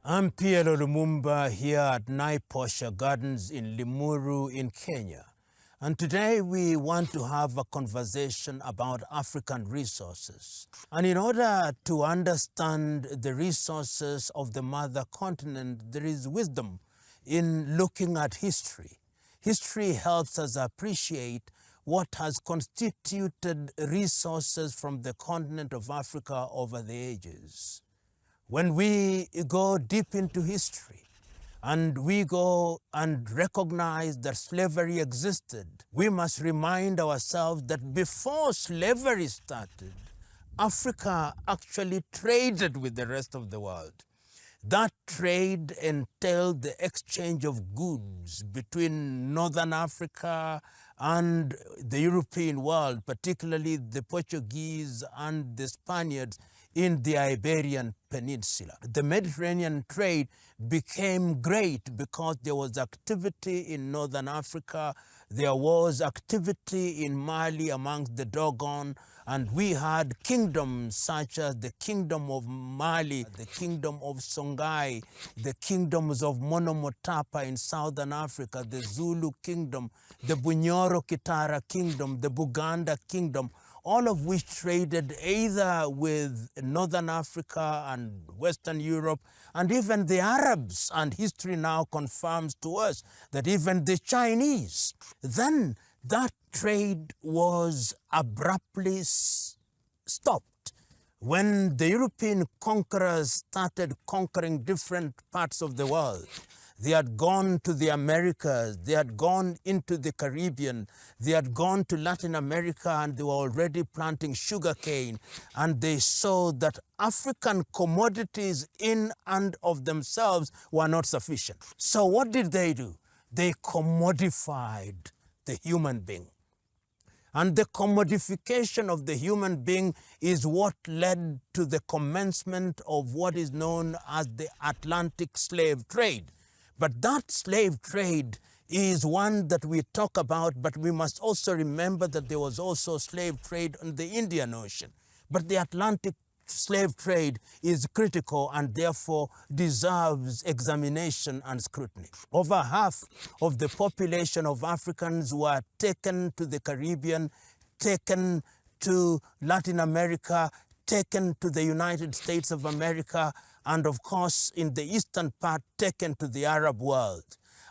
I'm Piero Lumumba here at Naivasha Gardens in Limuru in Kenya. And today we want to have a conversation about African resources. And in order to understand the resources of the mother continent, there is wisdom in looking at history. History helps us appreciate what has constituted resources from the continent of Africa over the ages. When we go deep into history and we go and recognize that slavery existed, we must remind ourselves that before slavery started, Africa actually traded with the rest of the world. That trade entailed the exchange of goods between Northern Africa and the European world, particularly the Portuguese and the Spaniards in the Iberian Peninsula. The Mediterranean trade became great because there was activity in Northern Africa, there was activity in Mali amongst the Dogon, and we had kingdoms such as the Kingdom of Mali, the Kingdom of Songhai, the kingdoms of Monomotapa in Southern Africa, the Zulu Kingdom, the Bunyoro Kitara Kingdom, the Buganda Kingdom, all of which traded either with Northern Africa and Western Europe, and even the Arabs. And history now confirms to us that even the Chinese. Then that trade was abruptly stopped when the European conquerors started conquering different parts of the world. They had gone to the Americas, they had gone into the Caribbean, they had gone to Latin America, and they were already planting sugarcane. And they saw that African commodities in and of themselves were not sufficient. So what did they do? They commodified the human being. And the commodification of the human being is what led to the commencement of what is known as the Atlantic slave trade. But that slave trade is one that we talk about, but we must also remember that there was also slave trade in the Indian Ocean. But the Atlantic slave trade is critical and therefore deserves examination and scrutiny. Over half of the population of Africans were taken to the Caribbean, taken to Latin America, taken to the United States of America, and of course, in the eastern part, taken to the Arab world.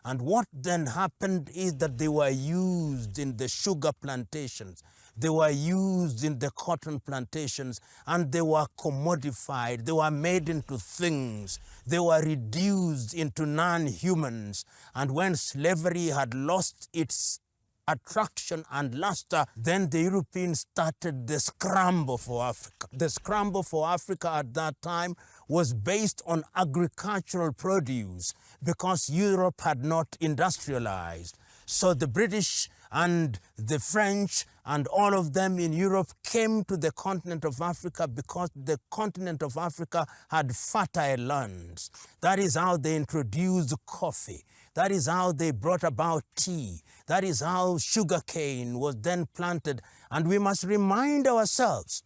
And what then happened is that they were used in the sugar plantations, they were used in the cotton plantations, and they were commodified, they were made into things, they were reduced into non-humans. And when slavery had lost its attraction and luster, then the Europeans started the Scramble for Africa. The Scramble for Africa at that time was based on agricultural produce because Europe had not industrialized. So the British and the French and all of them in Europe came to the continent of Africa because the continent of Africa had fertile lands. That is how they introduced coffee. That is how they brought about tea. That is how sugarcane was then planted. And we must remind ourselves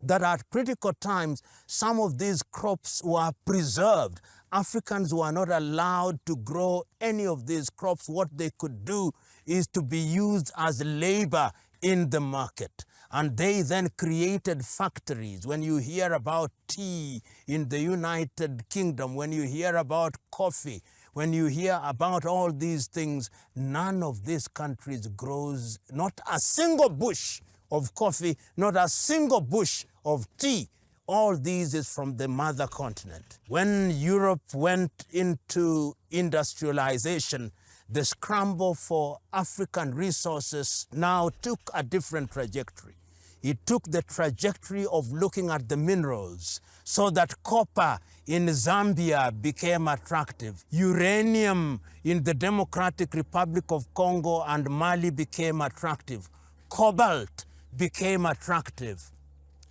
that at critical times, some of these crops were preserved. Africans were not allowed to grow any of these crops. What they could do is to be used as labor in the market. And they then created factories. When you hear about tea in the United Kingdom, when you hear about coffee, when you hear about all these things, none of these countries grows not a single bush of coffee, not a single bush of tea. All these is from the mother continent. When Europe went into industrialization, the scramble for African resources now took a different trajectory. It took the trajectory of looking at the minerals, so that copper in Zambia became attractive. Uranium in the Democratic Republic of Congo and Mali became attractive. Cobalt became attractive.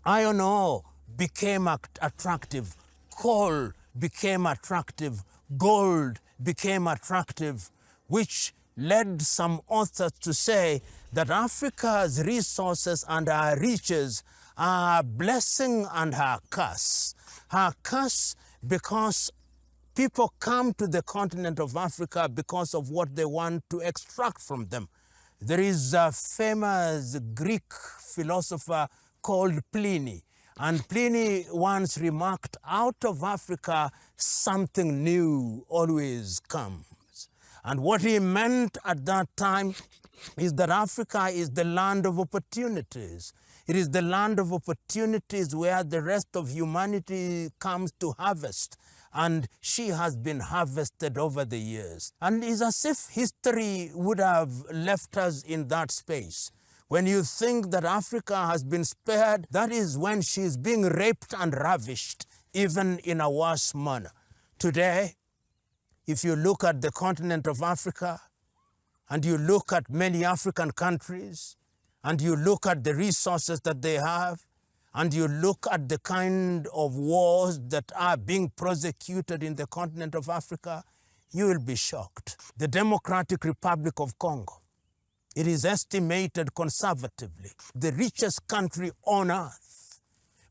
Iron ore became attractive. Coal became attractive. Gold became attractive, which led some authors to say that Africa's resources and her riches are a blessing and her curse. Her curse because People come to the continent of Africa because of what they want to extract from them. There is a famous Greek philosopher called Pliny. And Pliny once remarked, out of Africa, something new always comes. And what he meant at that time is that Africa is the land of opportunities. It is the land of opportunities where the rest of humanity comes to harvest. And she has been harvested over the years. And it's as if history would have left us in that space. When you think that Africa has been spared, that is when she is being raped and ravished, even in a worse manner. Today, if you look at the continent of Africa, and you look at many African countries, and you look at the resources that they have, and you look at the kind of wars that are being prosecuted in the continent of Africa, you will be shocked. The Democratic Republic of Congo, it is estimated conservatively, the richest country on earth.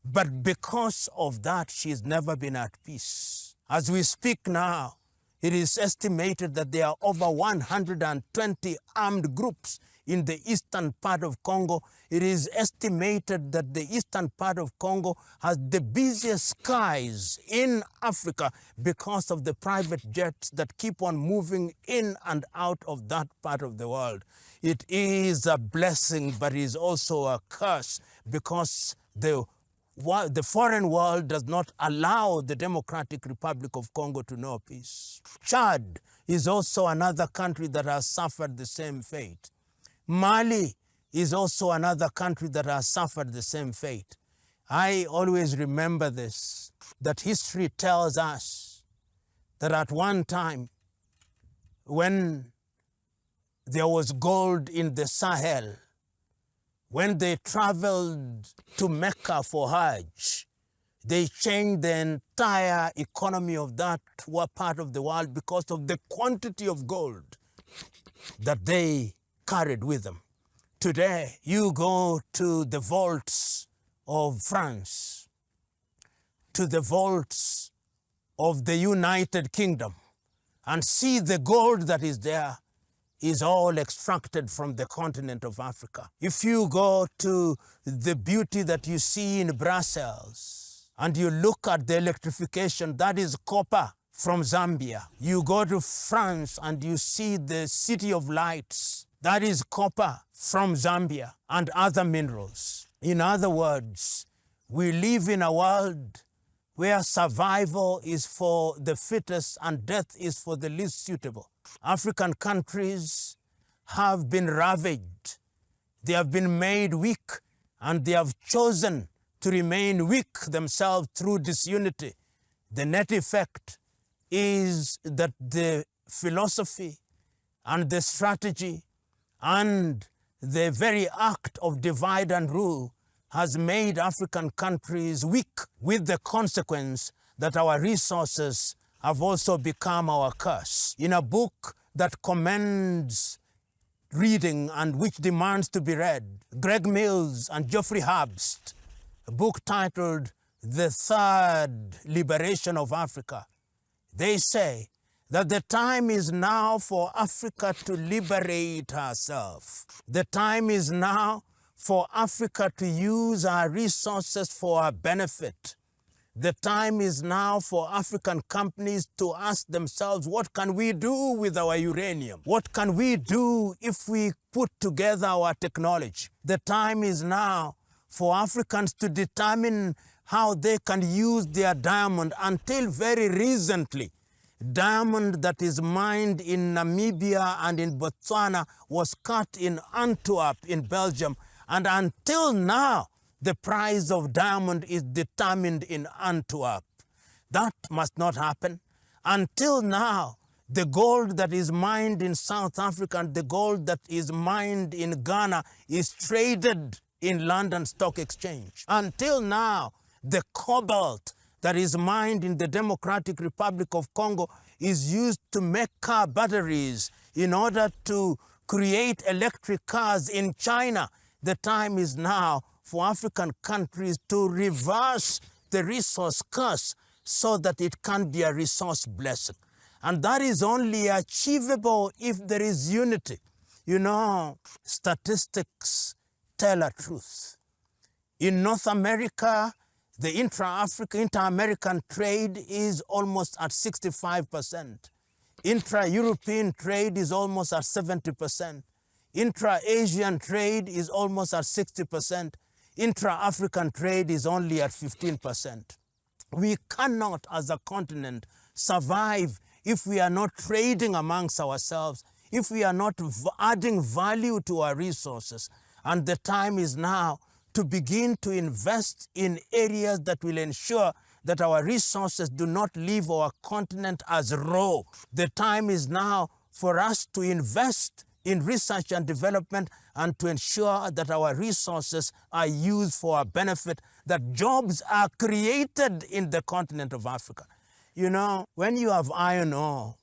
But because of that, she's never been at peace. As we speak now, it is estimated that there are over 120 armed groups in the eastern part of Congo. It is estimated that the eastern part of Congo has the busiest skies in Africa because of the private jets that keep on moving in and out of that part of the world. It is a blessing, but it is also a curse because the foreign world does not allow the Democratic Republic of Congo to know peace. Chad is also another country that has suffered the same fate. Mali is also another country that has suffered the same fate. I always remember this, that history tells us that at one time, when there was gold in the Sahel, when they traveled to Mecca for Hajj, they changed the entire economy of that part of the world because of the quantity of gold that they carried with them. Today, you go to the vaults of France, to the vaults of the United Kingdom, and see the gold that is there is all extracted from the continent of Africa. If you go to the beauty that you see in Brussels, and you look at the electrification, that is copper from Zambia. You go to France and you see the City of Lights, that is copper from Zambia and other minerals. In other words, we live in a world where survival is for the fittest and death is for the least suitable. African countries have been ravaged. They have been made weak, and they have chosen to remain weak themselves through disunity. The net effect is that the philosophy and the strategy and the very act of divide and rule has made African countries weak, with the consequence that our resources have also become our curse. In a book that commends reading and which demands to be read, Greg Mills and Geoffrey Herbst, a book titled The Third Liberation of Africa, they say that the time is now for Africa to liberate herself. The time is now for Africa to use our resources for our benefit. The time is now for African companies to ask themselves, what can we do with our uranium? What can we do if we put together our technology? The time is now for Africans to determine how they can use their diamond. Until very recently, diamond that is mined in Namibia and in Botswana was cut in Antwerp in Belgium. And until now, the price of diamond is determined in Antwerp. That must not happen. Until now, the gold that is mined in South Africa and the gold that is mined in Ghana is traded in London Stock Exchange. Until now, the cobalt that is mined in the Democratic Republic of Congo is used to make car batteries in order to create electric cars in China. The time is now for African countries to reverse the resource curse so that it can be a resource blessing. And that is only achievable if there is unity. You know, statistics tell a truth. In North America, the inter-American trade is almost at 65%. Intra-European trade is almost at 70%. Intra-Asian trade is almost at 60%. Intra-African trade is only at 15%. We cannot, as a continent, survive if we are not trading amongst ourselves, if we are not adding value to our resources. And the time is now to begin to invest in areas that will ensure that our resources do not leave our continent as raw. The time is now for us to invest in research and development and to ensure that our resources are used for our benefit, that jobs are created in the continent of Africa. You know, when you have iron ore,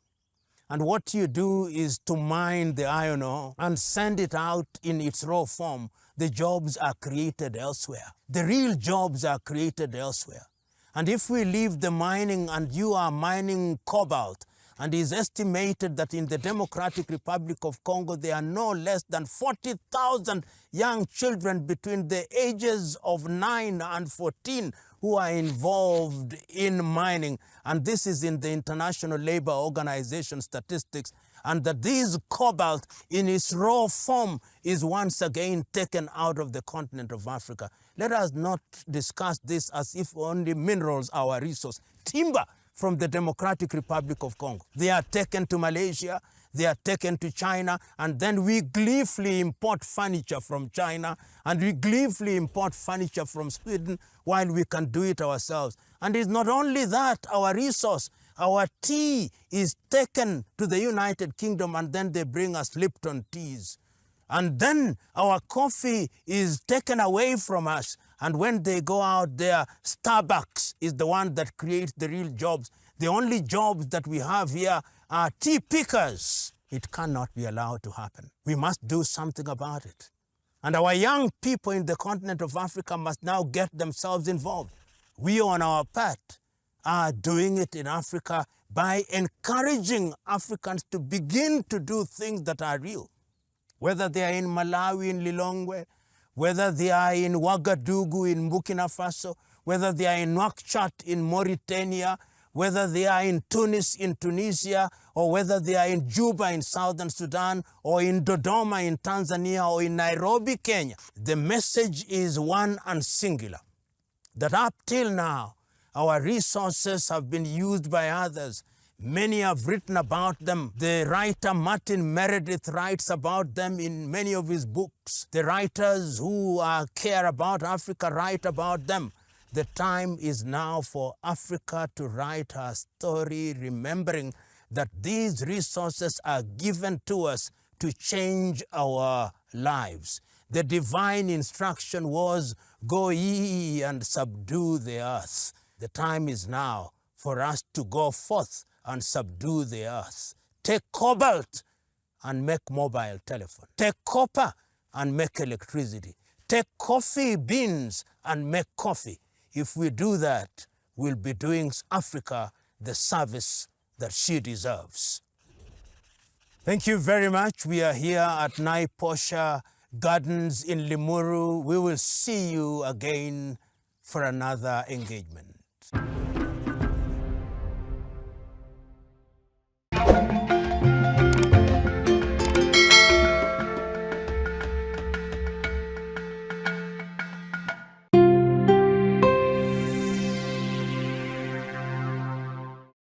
and what you do is to mine the iron ore and send it out in its raw form, the jobs are created elsewhere. The real jobs are created elsewhere. And if we leave the mining and you are mining cobalt, and it is estimated that in the Democratic Republic of Congo, there are no less than 40,000 young children between the ages of 9 and 14 who are involved in mining. And this is in the International Labour Organization statistics. And that this cobalt in its raw form is once again taken out of the continent of Africa. Let us not discuss this as if only minerals are our resource. Timber from the Democratic Republic of Congo. They are taken to Malaysia, they are taken to China, and then we gleefully import furniture from China, and we gleefully import furniture from Sweden while we can do it ourselves. And it's not only that, our resource, our tea is taken to the United Kingdom, and then they bring us Lipton teas. And then our coffee is taken away from us. And when they go out there, Starbucks is the one that creates the real jobs. The only jobs that we have here are tea pickers. It cannot be allowed to happen. We must do something about it. And our young people in the continent of Africa must now get themselves involved. We, on our part, are doing it in Africa by encouraging Africans to begin to do things that are real. Whether they are in Malawi, in Lilongwe, whether they are in Ouagadougou, in Burkina Faso, whether they are in Nouakchott, in Mauritania, whether they are in Tunis, in Tunisia, or whether they are in Juba, in Southern Sudan, or in Dodoma, in Tanzania, or in Nairobi, Kenya. The message is one and singular, that up till now, our resources have been used by others. Many have written about them. The writer Martin Meredith writes about them in many of his books. The writers who care about Africa write about them. The time is now for Africa to write her story, remembering that these resources are given to us to change our lives. The divine instruction was, "Go ye and subdue the earth." The time is now for us to go forth and subdue the earth. Take cobalt and make mobile telephone. Take copper and make electricity. Take coffee beans and make coffee. If we do that, we'll be doing Africa the service that she deserves. Thank you very much. We are here at Naiposha Gardens in Limuru. We will see you again for another engagement.